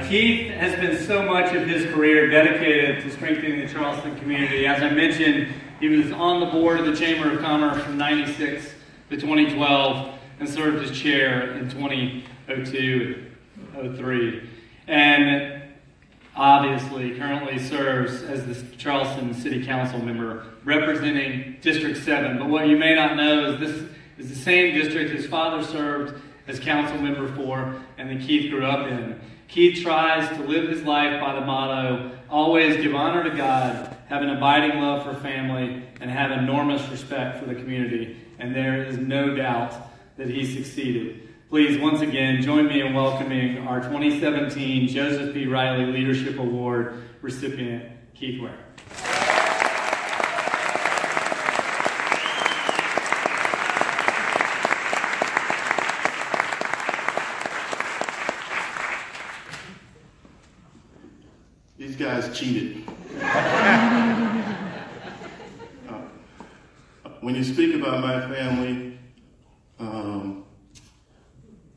Keith has been so much of his career dedicated to strengthening the Charleston community. As I mentioned, he was on the board of the Chamber of Commerce from '96 to 2012 and served as chair in 2002-03. And obviously currently serves as the Charleston City Council member representing District 7. But what you may not know is this is the same district his father served as council member for and that Keith grew up in. Keith tries to live his life by the motto, always give honor to God, have an abiding love for family, and have enormous respect for the community. And there is no doubt that he succeeded. Please, once again, join me in welcoming our 2017 Joseph P. Riley Leadership Award recipient, Keith Ware. These guys cheated. When you speak about my family,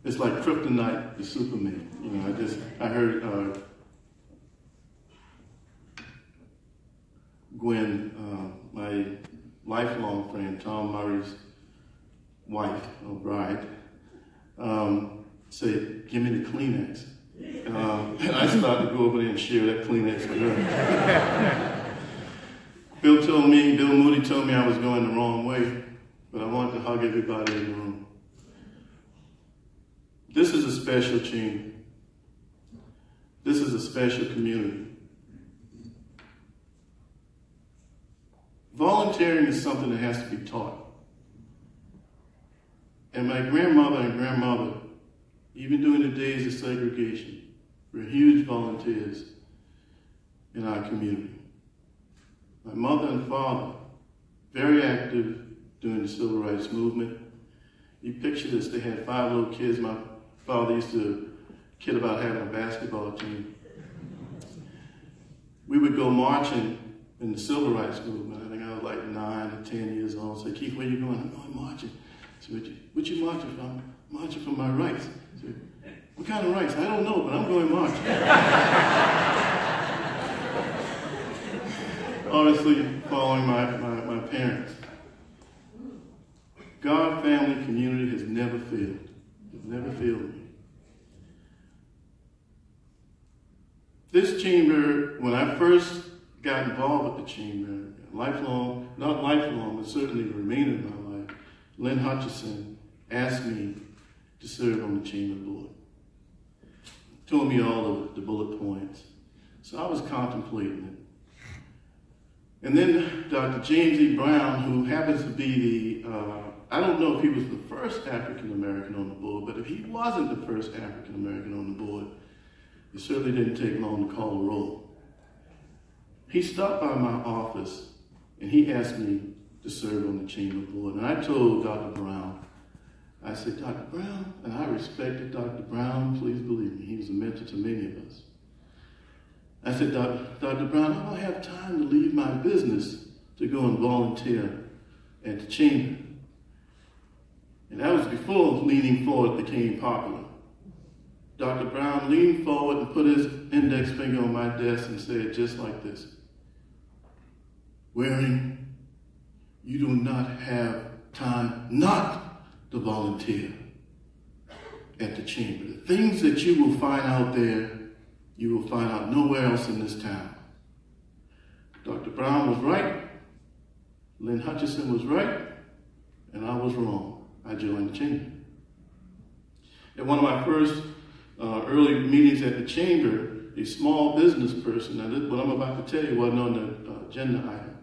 it's like kryptonite to Superman. You know, I heard Gwen, my lifelong friend, Tom Murray's wife or bride, say, "Give me the Kleenex." And I started to go over there and share that Kleenex with her. Bill Moody told me I was going the wrong way, but I wanted to hug everybody in the room. This is a special chamber. This is a special community. Volunteering is something that has to be taught. And my grandmother and grandmother, even during the days of segregation, were huge volunteers in our community. My mother and father, very active during the Civil Rights Movement. You picture this, they had 5 little kids. My father used to kid about having a basketball team. We would go marching in the Civil Rights Movement. I think I was like 9 or 10 years old. I said, "Keith, where you going?" "I'm going marching." I said, what you marching from?" "I'm marching for my rights." I said, "What kind of rights?" "I don't know, but I'm going marching." Obviously, following my parents. God, family, community has never failed. It's never failed me. This chamber, when I first got involved with the chamber, not lifelong, but certainly the remainder of my life, Lynn Hutchison asked me to serve on the chamber board. Told me all of the bullet points. So I was contemplating it. And then Dr. James E. Brown, who happens to be I don't know if he was the first African-American on the board, but if he wasn't the first African-American on the board, it certainly didn't take long to call the roll. He stopped by my office and he asked me to serve on the chamber board. And I told Dr. Brown, I said, "Dr. Brown," and I respected Dr. Brown, please believe me, he was a mentor to many of us. I said, Dr. Brown, I don't have time to leave my business to go and volunteer at the chamber. And that was before leaning forward became popular. Dr. Brown leaned forward and put his index finger on my desk and said just like this, "Waring, you do not have time not to volunteer at the chamber. The things that you will find out there, you will find out nowhere else in this town." Dr. Brown was right, Lynn Hutchison was right, and I was wrong. I joined the chamber. At one of my first early meetings at the chamber, a small business person, now what I'm about to tell you wasn't on the agenda item.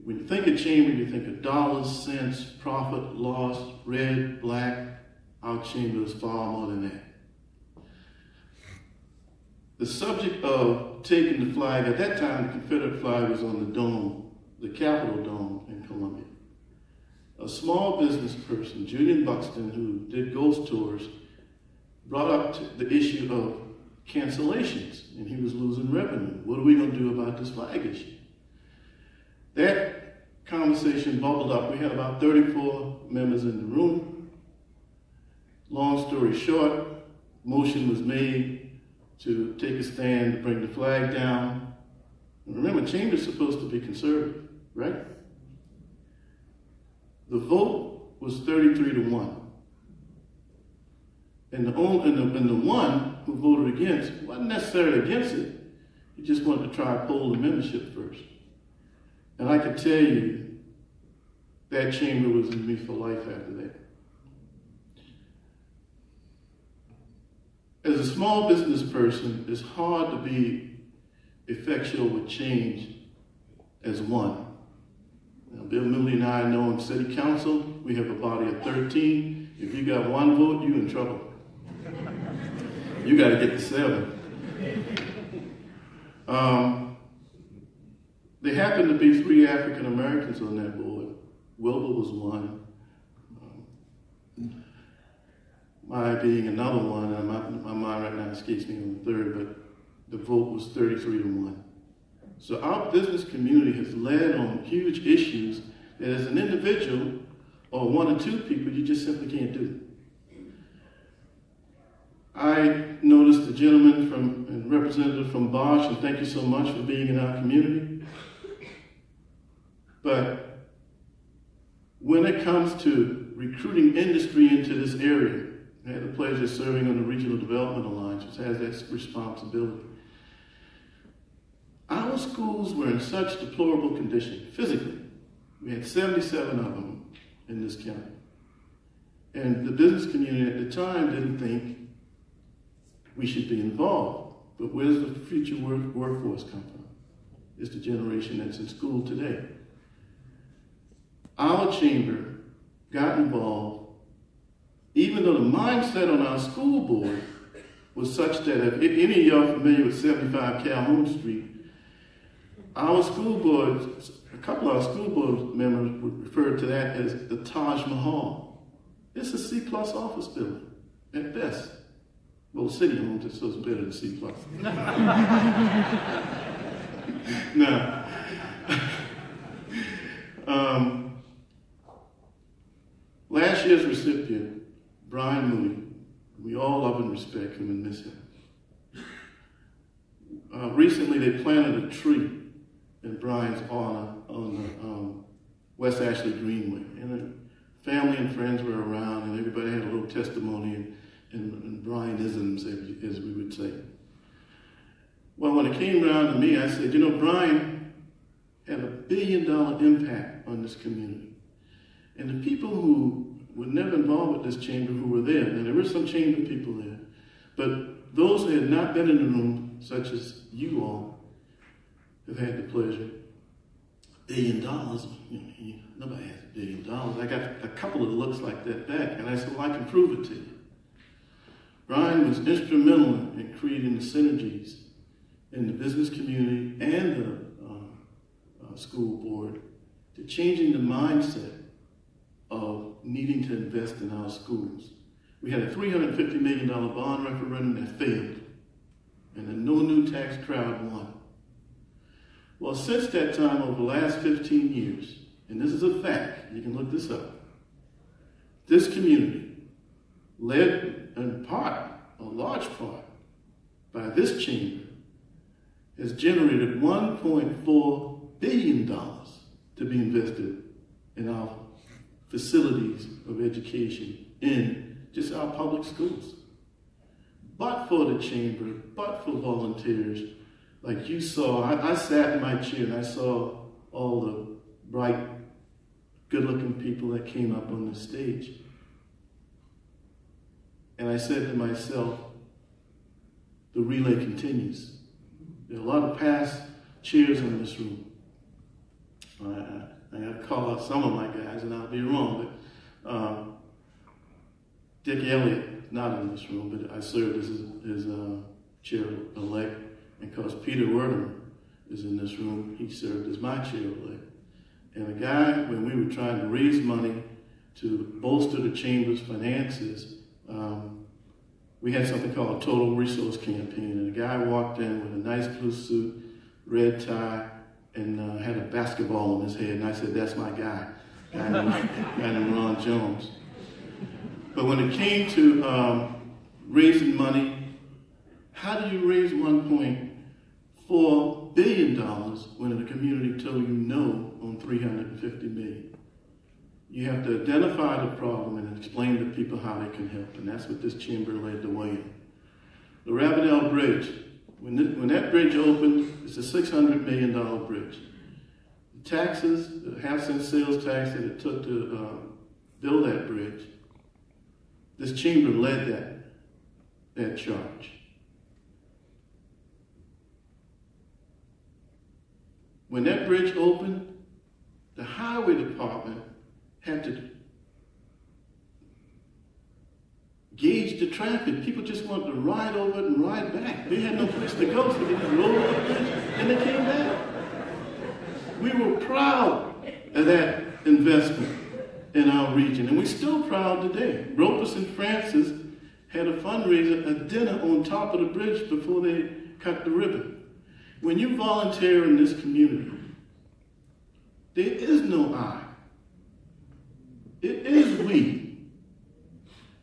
When you think of chamber, you think of dollars, cents, profit, loss, red, black. Our chamber is far more than that. The subject of taking the flag, at that time the Confederate flag was on the dome, the Capitol dome in Columbia. A small business person, Julian Buxton, who did ghost tours, brought up the issue of cancellations, and he was losing revenue. What are we going to do about this flag issue? That conversation bubbled up. We had about 34 members in the room. Long story short, motion was made to take a stand to bring the flag down. And remember, chamber is supposed to be conservative, right? The vote was 33-1. And the one who voted against wasn't necessarily against it. He just wanted to try to poll the membership first. And I can tell you, that chamber was in me for life after that. As a small business person, it's hard to be effectual with change as one. Now, Bill Moody and I know in City Council, we have a body of 13. If you got one vote, you're in trouble. You got to get to 7. There happened to be 3 African Americans on that board. Wilbur was one. My being another one, and my mind right now escapes me on the 3rd, but the vote was 33-1. So our business community has led on huge issues that as an individual or 1 or 2 people, you just simply can't do. I noticed a gentleman and representative from Bosch, and thank you so much for being in our community. But when it comes to recruiting industry into this area, I had the pleasure of serving on the Regional Development Alliance, which has that responsibility. Our schools were in such deplorable condition, physically. We had 77 of them in this county. And the business community at the time didn't think we should be involved. But where does the future workforce come from? It's the generation that's in school today. Our chamber got involved, even though the mindset on our school board was such that if any of y'all familiar with 75 Calhoun Street, our school board, a couple of our school board members would refer to that as the Taj Mahal. It's a C+ office building, at best. Well, city owns it, so it's better than C+. Now, last year's recipient, Brian Moody, we all love and respect him and miss him. Recently, they planted a tree in Brian's honor on the West Ashley Greenway. And family and friends were around, and everybody had a little testimony and Brianisms, as we would say. Well, when it came around to me, I said, you know, Brian had a $1 billion impact on this community. And the people who were never involved with this chamber who were there, and there were some chamber people there, but those who had not been in the room, such as you all, have had the pleasure. $1 billion, nobody has $1 billion. I got a couple of looks like that back, and I said, well, I can prove it to you. Brian was instrumental in creating the synergies in the business community and the school board to changing the mindset of needing to invest in our schools. We had a $350 million bond referendum that failed, and a no new tax crowd won. Well, since that time, over the last 15 years, and this is a fact, you can look this up, this community, led in part, a large part, by this chamber, has generated $1.4 billion to be invested in our facilities of education in just our public schools. But for the chamber, but for volunteers, like you saw, I sat in my chair and I saw all the bright, good-looking people that came up on the stage. And I said to myself, the relay continues. There are a lot of past chairs in this room. I got to call out some of my guys, and I'll be wrong, but Dick Elliott, not in this room, but I served as his chair-elect, and because Peter Werner is in this room, he served as my chair-elect. And a guy, when we were trying to raise money to bolster the chamber's finances, we had something called a Total Resource Campaign, and a guy walked in with a nice blue suit, red tie, and had a basketball on his head, and I said, that's my guy named Ron Jones. But when it came to raising money. How do you raise $1.4 billion when the community told you no on $350 million? You have to identify the problem and explain to people how they can help, and that's what this chamber led the way in. The Ravenel Bridge, when that bridge opened, it's a $600 million bridge. The taxes, the half-cent sales tax that it took to build that bridge, this chamber led that charge. When that bridge opened, the highway department had to gauge the traffic. People just wanted to ride over it and ride back. They had no place to go, so they just rode over the bridge and they came back. We were proud of that investment in our region, and we're still proud today. Roperson Francis had a fundraiser, a dinner on top of the bridge before they cut the ribbon. When you volunteer in this community, there is no I. It is we.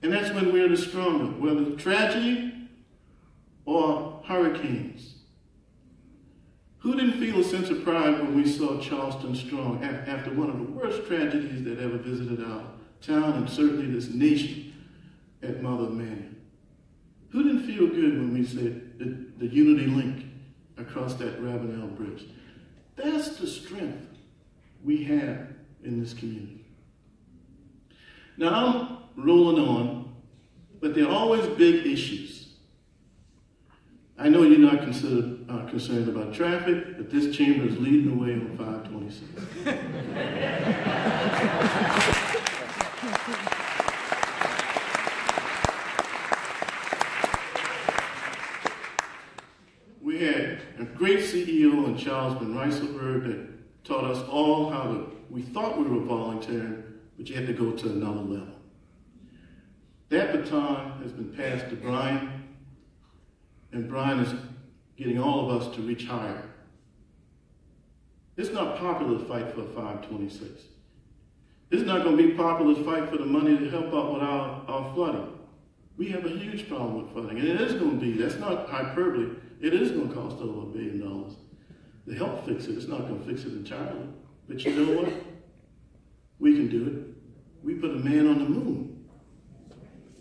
And that's when we're the stronger, whether tragedy or hurricanes. Who didn't feel a sense of pride when we saw Charleston strong after one of the worst tragedies that ever visited our town and certainly this nation at Mother Manning? Who didn't feel good when we said the Unity Link across that Ravenel Bridge? That's the strength we have in this community. Now I'm rolling on, but there are always big issues. I know you're not concerned about traffic, but this chamber is leading the way on 526. We had a great CEO in Charles Van Rijsselberg that taught us all how to, we thought we were volunteering, but you had to go to another level. That baton has been passed to Brian, and Brian is getting all of us to reach higher. It's not popular to fight for 526. It's not going to be popular to fight for the money to help out with our flooding. We have a huge problem with flooding, and it is going to be, that's not hyperbole, it is going to cost over $1 billion to help fix it. It's not going to fix it entirely. But you know what? We can do it. We put a man on the moon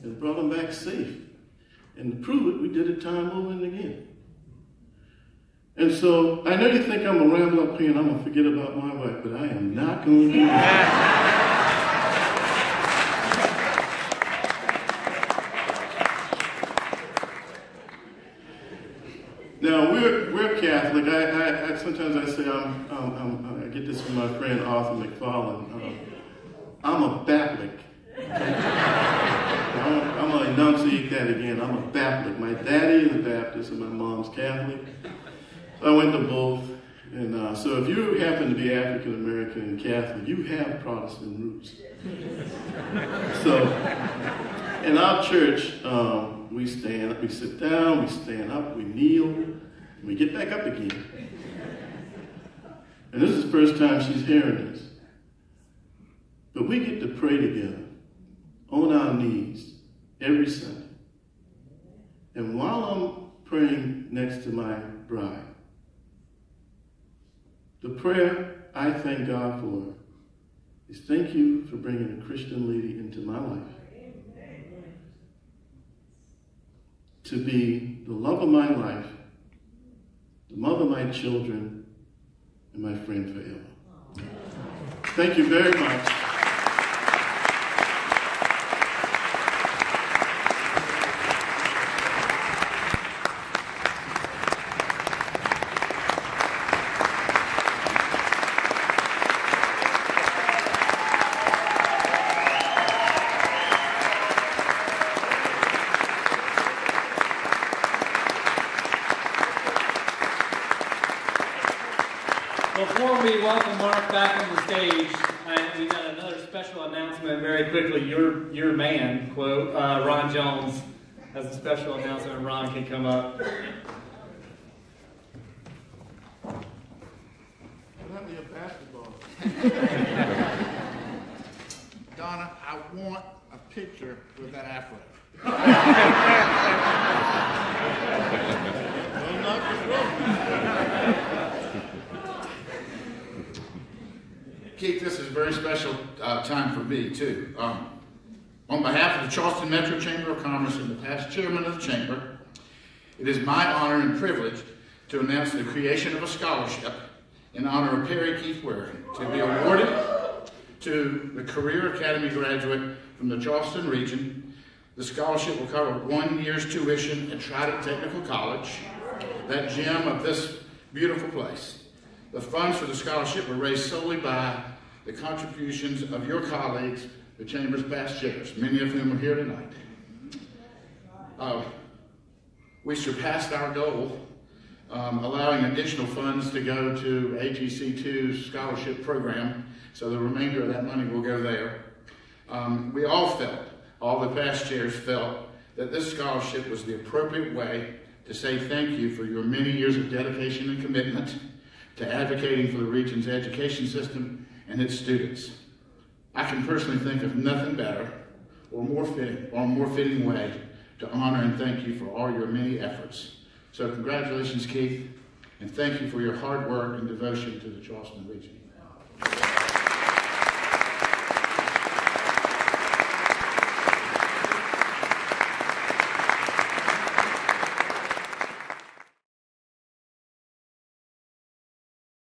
and brought him back safe. And to prove it, we did it time over and again. And so, I know you think I'm going to ramble up here and I'm going to forget about my wife, but I am not going to do that. Now, we're Catholic. I sometimes I say I get this from my friend Arthur McFarland. I'm a Baptist. I'm going to enunciate that again. I'm a Baptist. My daddy is a Baptist and my mom's Catholic. So I went to both. And so if you happen to be African American and Catholic, you have Protestant roots. So in our church, we stand up, we sit down, we stand up, we kneel, and we get back up again. And this is the first time she's hearing this. But we get to pray together on our knees every Sunday. And while I'm praying next to my bride, the prayer I thank God for is thank you for bringing a Christian lady into my life. To be the love of my life, the mother of my children, and my friend forever. Thank you very much. Before we welcome Mark back on the stage, we got another special announcement very quickly. Your man, quote, Ron Jones, has a special announcement. Ron can come up. Let me a basketball. Donna, I want a picture with that afro. Don't knock the Keith, this is a very special time for me, too. On behalf of the Charleston Metro Chamber of Commerce and the past chairman of the Chamber, it is my honor and privilege to announce the creation of a scholarship in honor of Perry Keith Waring to be awarded to the Career Academy graduate from the Charleston region. The scholarship will cover 1 year's tuition at Trident Technical College, that gem of this beautiful place. The funds for the scholarship were raised solely by the contributions of your colleagues, the Chamber's past chairs, many of whom are here tonight. We surpassed our goal, allowing additional funds to go to AGC2's scholarship program, so the remainder of that money will go there. We all the past chairs felt, that this scholarship was the appropriate way to say thank you for your many years of dedication and commitment to advocating for the region's education system and its students. I can personally think of nothing better or more fitting way to honor and thank you for all your many efforts. So congratulations, Keith, and thank you for your hard work and devotion to the Charleston region.